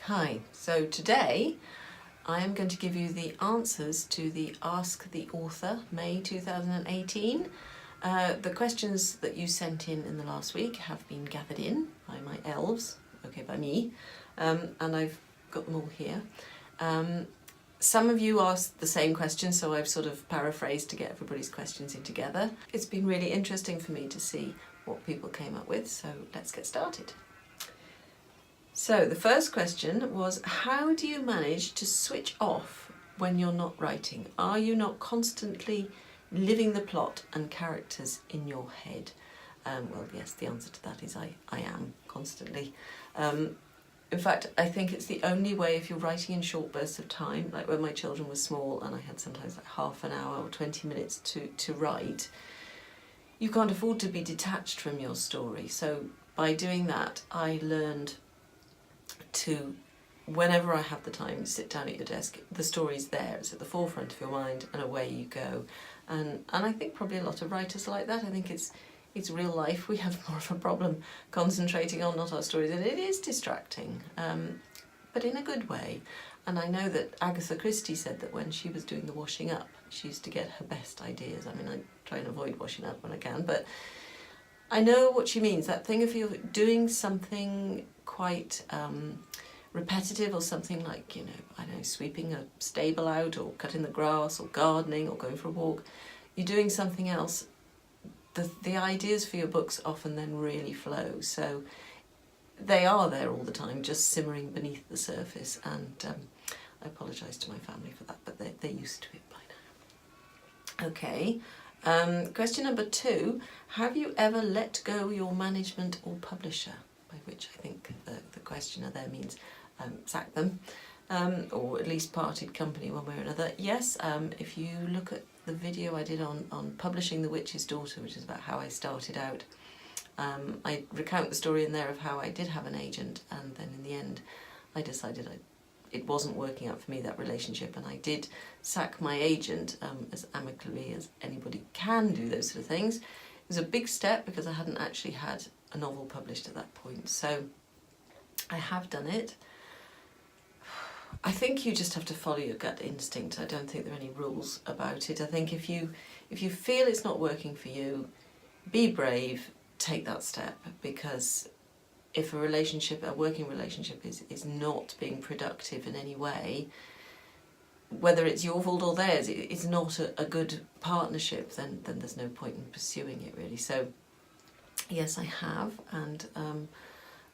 Hi, so today I am going to give you the answers to the Ask the Author May 2018. The questions that you sent in the last week have been gathered in by my elves, okay, by me, and I've got them all here. Some of you asked the same question, so I've sort of paraphrased to get everybody's questions in together. It's been really interesting for me to see what people came up with, so let's get started. So the first question was, how do you manage to switch off when you're not writing? Are you not constantly living the plot and characters in your head? Well, yes, the answer to that is I am constantly. In fact, I think it's the only way, if you're writing in short bursts of time, like when my children were small and I had sometimes like half an hour or 20 minutes to write, you can't afford to be detached from your story. So by doing that, I learned to, whenever I have the time, sit down at your desk, the story's there, it's at the forefront of your mind, and away you go. And I think probably a lot of writers are like that. I think it's real life. We have more of a problem concentrating on not our stories, and it is distracting, but in a good way. And I know that Agatha Christie said that when she was doing the washing up, she used to get her best ideas. I mean, I try and avoid washing up when I can, but I know what she means. That thing if you're doing something quite repetitive, or something like, you know, I don't know, sweeping a stable out, or cutting the grass, or gardening, or going for a walk, you're doing something else, the ideas for your books often then really flow. So they are there all the time, just simmering beneath the surface, and I apologise to my family for that, but they're used to it by now. Okay. Question number 2, have you ever let go your management or publisher? By which I think the questioner there means sack them, or at least parted company one way or another. Yes, if you look at the video I did on publishing The Witch's Daughter, which is about how I started out, I recount the story in there of how I did have an agent, and then in the end I decided it wasn't working out for me, that relationship, and I did sack my agent as amicably as anybody can do those sort of things. It was a big step because I hadn't actually had a novel published at that point, so I have done it. I think you just have to follow your gut instinct. I don't think there are any rules about it. I think if you feel it's not working for you, be brave, take that step, because if a working relationship is not being productive in any way, whether it's your fault or theirs, it's not a good partnership, then there's no point in pursuing it, really. So yes, I have, and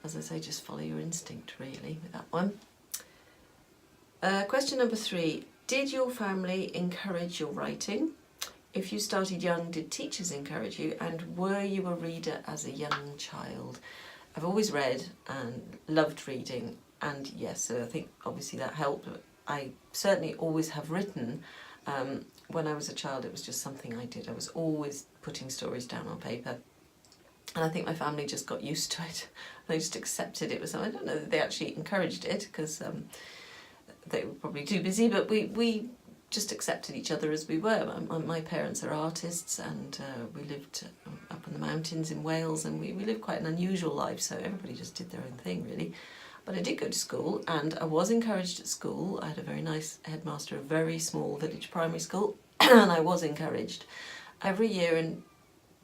as I say, just follow your instinct, really, with that one. Question number 3, did your family encourage your writing? If you started young, did teachers encourage you, and were you a reader as a young child? I've always read and loved reading, and yes, so I think obviously that helped. I certainly always have written. When I was a child, it was just something I did. I was always putting stories down on paper, and I think my family just got used to it. They just accepted it. I don't know that they actually encouraged it, because they were probably too busy, but we just accepted each other as we were. My parents are artists, and we lived up in the mountains in Wales, and we lived quite an unusual life, so everybody just did their own thing, really. But I did go to school, and I was encouraged at school. I had a very nice headmaster, a very small village primary school, and I was encouraged. Every year in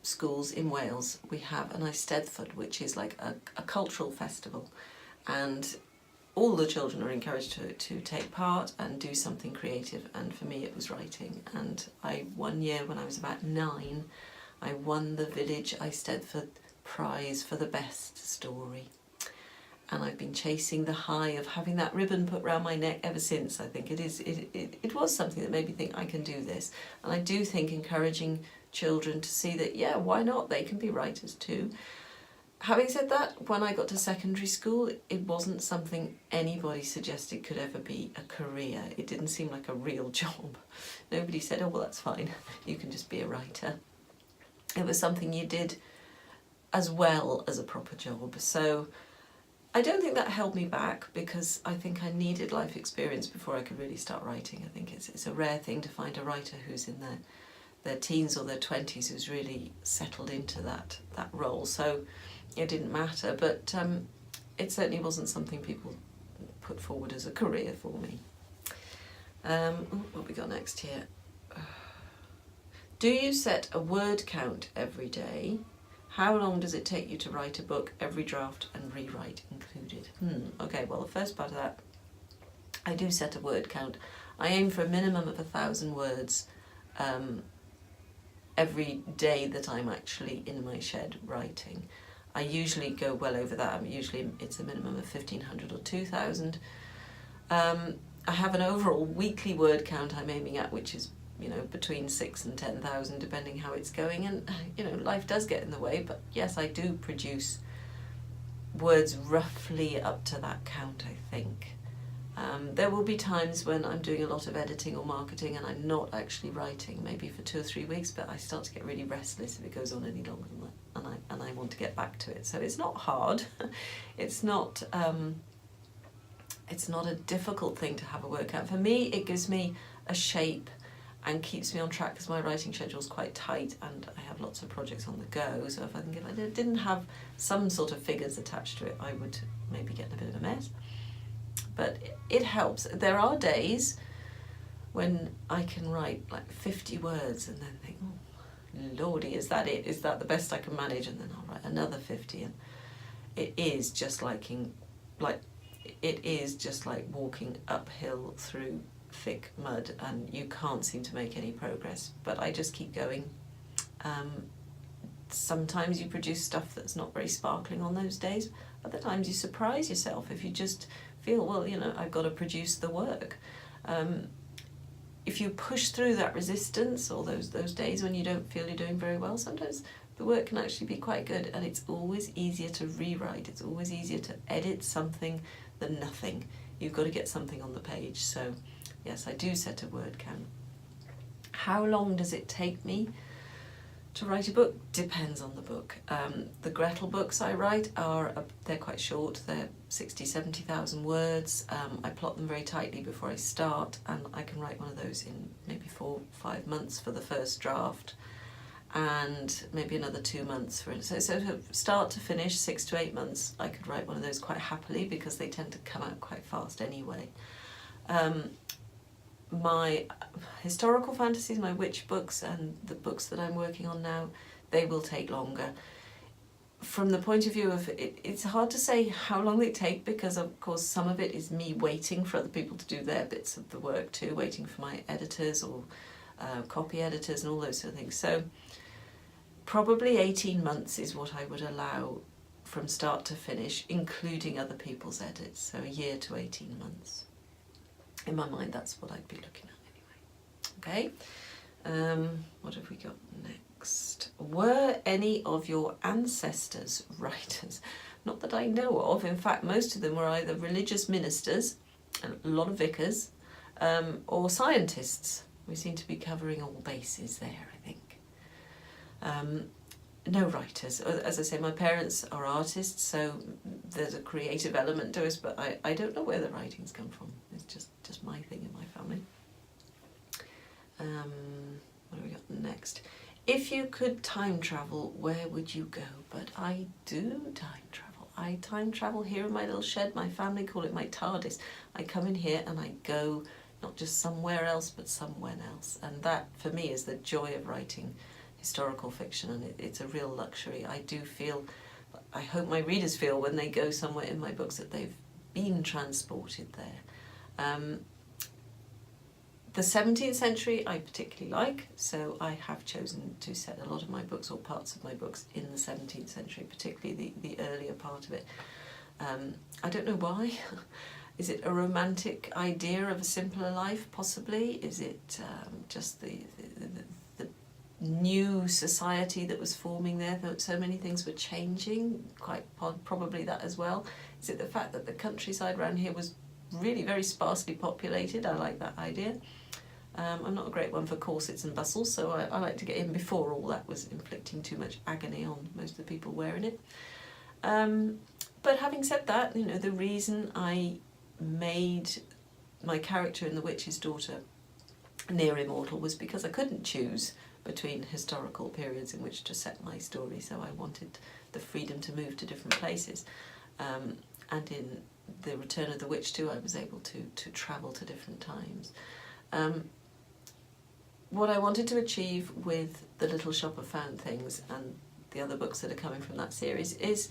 schools in Wales we have an Eisteddfod, which is like a cultural festival, and all the children are encouraged to take part and do something creative, and for me it was writing. And one year when I was about 9, I won the village Eisteddfod prize for the best story, and I've been chasing the high of having that ribbon put round my neck ever since. I think it was something that made me think I can do this, and I do think encouraging children to see that, yeah, why not, they can be writers too. Having said that, when I got to secondary school, it wasn't something anybody suggested could ever be a career. It didn't seem like a real job. Nobody said, oh, well, that's fine, you can just be a writer. It was something you did as well as a proper job. So I don't think that held me back, because I think I needed life experience before I could really start writing. I think it's a rare thing to find a writer who's in their teens or their 20s who's really settled into that role. So it didn't matter, but it certainly wasn't something people put forward as a career for me. What we got next here? Do you set a word count every day? How long does it take you to write a book, every draft and rewrite included? Okay, well, the first part of that, I do set a word count. I aim for a minimum of 1,000 words every day that I'm actually in my shed writing. I usually go well over that. Usually it's a minimum of 1,500 or 2,000. I have an overall weekly word count I'm aiming at, which is, you know, between 6,000 and 10,000, depending how it's going. And, you know, life does get in the way, but yes, I do produce words roughly up to that count, I think. There will be times when I'm doing a lot of editing or marketing and I'm not actually writing, maybe for 2 or 3 weeks, but I start to get really restless if it goes on any longer than that, and I want to get back to it. So it's not hard. It's not a difficult thing to have a word count. For me, it gives me a shape and keeps me on track because my writing schedule is quite tight and I have lots of projects on the go. So if I didn't have some sort of figures attached to it, I would maybe get in a bit of a mess. But it helps. There are days when I can write like 50 words and then think, oh, lordy, is that it? Is that the best I can manage? And then I'll write another 50. And it is just like walking uphill through thick mud and you can't seem to make any progress. But I just keep going. Sometimes you produce stuff that's not very sparkling on those days. Other times you surprise yourself if you just feel, well, you know, I've got to produce the work. If you push through that resistance or those days when you don't feel you're doing very well, sometimes the work can actually be quite good, and it's always easier to rewrite. It's always easier to edit something than nothing. You've got to get something on the page. So yes, I do set a word count. How long does it take me to write a book? Depends on the book. The Gretel books I write they're quite short. They're 60,000, 70,000 words. I plot them very tightly before I start, and I can write one of those in maybe 4 or 5 months for the first draft, and maybe another 2 months for it. So from start to finish, 6 to 8 months, I could write one of those quite happily because they tend to come out quite fast anyway. My historical fantasies, my witch books, and the books that I'm working on now, they will take longer. From the point of view of it's hard to say how long they take because, of course, some of it is me waiting for other people to do their bits of the work too, waiting for my editors or copy editors and all those sort of things. So probably 18 months is what I would allow from start to finish, including other people's edits, so a year to 18 months. In my mind, that's what I'd be looking at anyway. Okay, what have we got next? Were any of your ancestors writers? Not that I know of. In fact, most of them were either religious ministers, a lot of vicars, or scientists. We seem to be covering all bases there, I think. No writers. As I say, my parents are artists, so there's a creative element to us, but I don't know where the writings come from. It's just my thing in my family. What do we got next? If you could time travel, where would you go? But I do time travel. I time travel here in my little shed. My family call it my TARDIS. I come in here and I go not just somewhere else, but somewhere else. And that, for me, is the joy of writing historical fiction, and it's a real luxury. I do feel, I hope my readers feel when they go somewhere in my books that they've been transported there. The 17th century I particularly like, so I have chosen to set a lot of my books or parts of my books in the 17th century, particularly the earlier part of it. I don't know why. Is it a romantic idea of a simpler life, possibly? Is it just the new society that was forming there, that so many things were changing? Quite probably that as well. Is it the fact that the countryside around here was really very sparsely populated? I like that idea. I'm not a great one for corsets and bustles, so I like to get in before all that was inflicting too much agony on most of the people wearing it. But having said that, you know, the reason I made my character in The Witch's Daughter near immortal was because I couldn't choose between historical periods in which to set my story, so I wanted the freedom to move to different places. And in The Return of the Witch too, I was able to travel to different times. What I wanted to achieve with The Little Shop of Found Things and the other books that are coming from that series is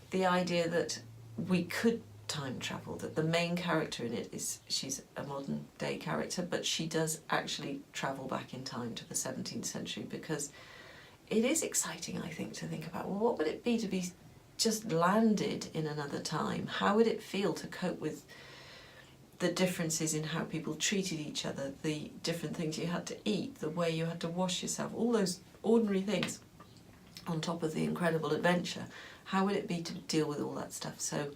the idea that we could time travel, that the main character in it she's a modern day character, but she does actually travel back in time to the 17th century, because it is exciting, I think, to think about, well, what would it be to be just landed in another time? How would it feel to cope with the differences in how people treated each other, the different things you had to eat, the way you had to wash yourself, all those ordinary things on top of the incredible adventure? How would it be to deal with all that stuff? So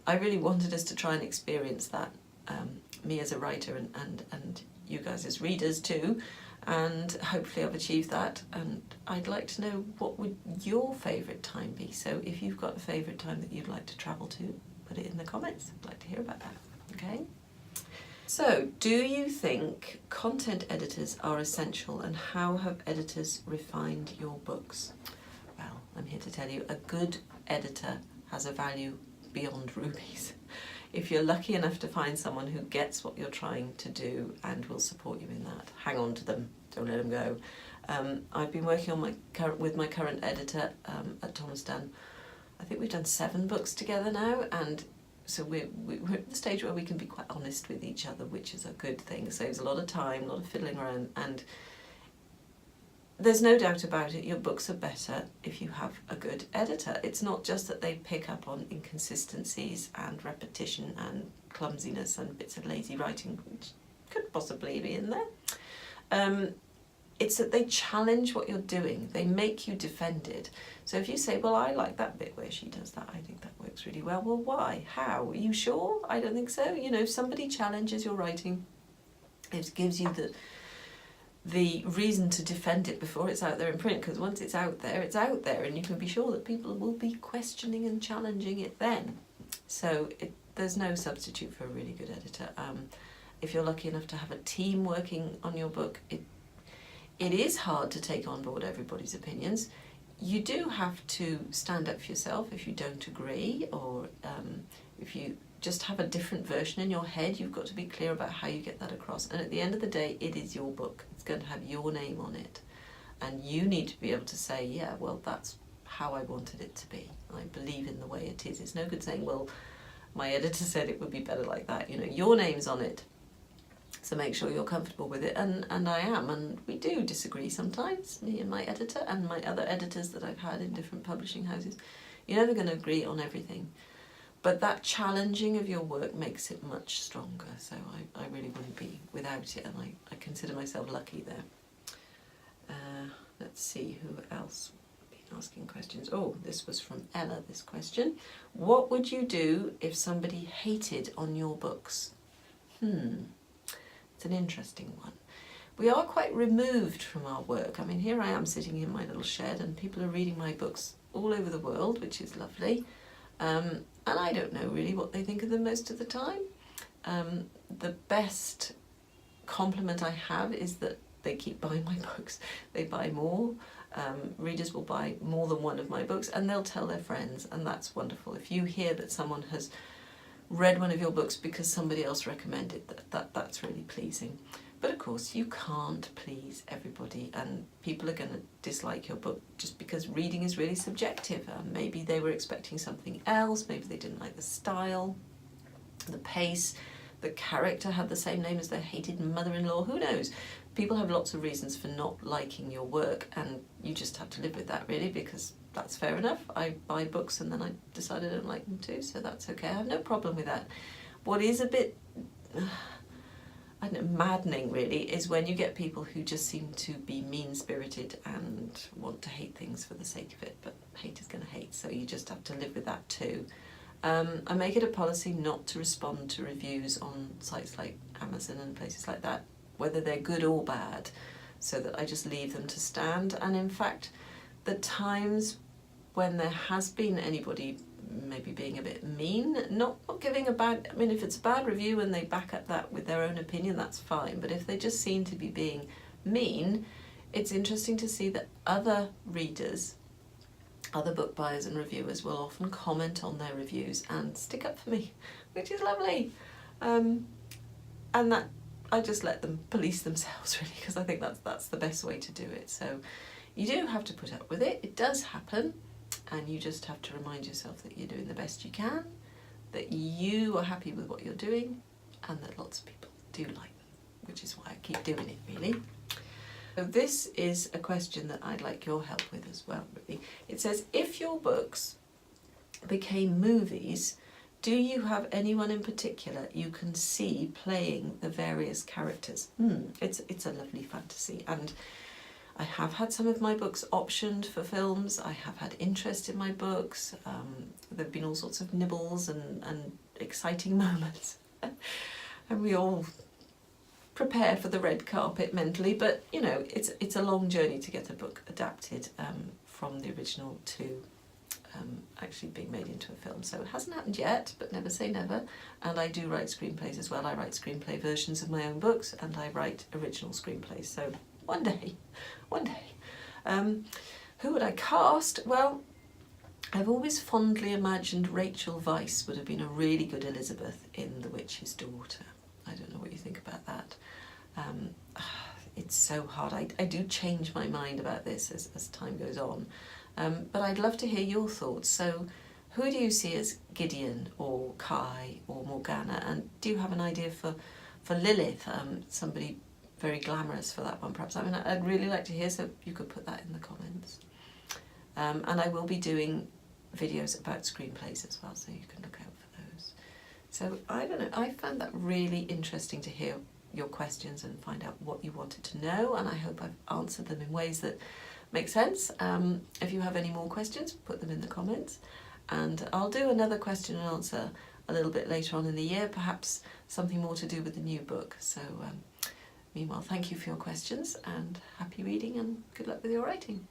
I really wanted us to try and experience that, me as a writer and you guys as readers too, and hopefully I've achieved that. And I'd like to know, what would your favourite time be? So if you've got a favourite time that you'd like to travel to, put it in the comments. I'd like to hear about that. Okay? So, do you think content editors are essential, and how have editors refined your books? Well, I'm here to tell you, a good editor has a value beyond rubies. If you're lucky enough to find someone who gets what you're trying to do and will support you in that, hang on to them, don't let them go. I've been working on with my current editor at Thomas Dunn. I think we've done 7 books together now, and so we're at the stage where we can be quite honest with each other, which is a good thing. It saves a lot of time, a lot of fiddling around, and there's no doubt about it, your books are better if you have a good editor. It's not just that they pick up on inconsistencies and repetition and clumsiness and bits of lazy writing, which could possibly be in there. It's that they challenge what you're doing. They make you defend it. So if you say, well, I like that bit where she does that, I think that works really well. Well, why? How? Are you sure? I don't think so. You know, if somebody challenges your writing, it gives you the reason to defend it before it's out there in print, because once it's out there, and you can be sure that people will be questioning and challenging it then. So there's no substitute for a really good editor. If you're lucky enough to have a team working on your book, it is hard to take on board everybody's opinions. You do have to stand up for yourself if you don't agree, or if you just have a different version in your head. You've got to be clear about how you get that across. And at the end of the day, it is your book. It's going to have your name on it. And you need to be able to say, yeah, well, that's how I wanted it to be. I believe in the way it is. It's no good saying, well, my editor said it would be better like that. You know, your name's on it. So make sure you're comfortable with it. And I am. And we do disagree sometimes, me and my editor and my other editors that I've had in different publishing houses. You're never going to agree on everything. But that challenging of your work makes it much stronger. So I really wouldn't be without it. And I consider myself lucky there. Let's see who else been asking questions. Oh, this was from Ella, this question. What would you do if somebody hated on your books? It's an interesting one. We are quite removed from our work. I mean, here I am sitting in my little shed and people are reading my books all over the world, which is lovely. And I don't know really what they think of them most of the time. The best compliment I have is that they keep buying my books. They buy more. Readers will buy more than one of my books and they'll tell their friends, and that's wonderful. If you hear that someone has read one of your books because somebody else recommended that's really pleasing. But of course you can't please everybody, and people are going to dislike your book just because reading is really subjective. Maybe they were expecting something else, maybe they didn't like the style, the pace, the character had the same name as their hated mother-in-law, who knows? People have lots of reasons for not liking your work, and you just have to live with that really, because that's fair enough. I buy books and then I decide I don't like them too, so that's okay. I have no problem with that. What is a bit, I don't know, maddening really, is when you get people who just seem to be mean-spirited and want to hate things for the sake of it, but hate is going to hate, so you just have to live with that too. I make it a policy not to respond to reviews on sites like Amazon and places like that, whether they're good or bad, so that I just leave them to stand. And in fact, the times when there has been anybody maybe being a bit mean, not giving a bad, I mean, if it's a bad review and they back up that with their own opinion, that's fine. But if they just seem to be being mean, it's interesting to see that other readers other book buyers and reviewers will often comment on their reviews and stick up for me, which is lovely. And that I just let them police themselves, really, because I think that's the best way to do it. So you do have to put up with it. It does happen, and you just have to remind yourself that you're doing the best you can, that you are happy with what you're doing, and that lots of people do like them, which is why I keep doing it, really. So this is a question that I'd like your help with as well, really. It says, if your books became movies, do you have anyone in particular you can see playing the various characters? It's a lovely fantasy, and I have had some of my books optioned for films. I have had interest in my books. There have been all sorts of nibbles and exciting moments. And we all prepare for the red carpet mentally, but you know, it's a long journey to get a book adapted from the original to actually being made into a film. So it hasn't happened yet, but never say never. And I do write screenplays as well. I write screenplay versions of my own books, and I write original screenplays. So one day. Who would I cast? Well, I've always fondly imagined Rachel Weisz would have been a really good Elizabeth in The Witch's Daughter. I don't know what you think about that. It's so hard. I do change my mind about this as time goes on. But I'd love to hear your thoughts. So who do you see as Gideon or Kai or Morgana? And do you have an idea for Lilith? Somebody very glamorous for that one, perhaps. I mean, I'd really like to hear, so you could put that in the comments. And I will be doing videos about screenplays as well, so you can look out for those. So I don't know, I found that really interesting to hear your questions and find out what you wanted to know, and I hope I've answered them in ways that make sense. If you have any more questions, put them in the comments, and I'll do another question and answer a little bit later on in the year, perhaps something more to do with the new book. So meanwhile, thank you for your questions, and happy reading, and good luck with your writing.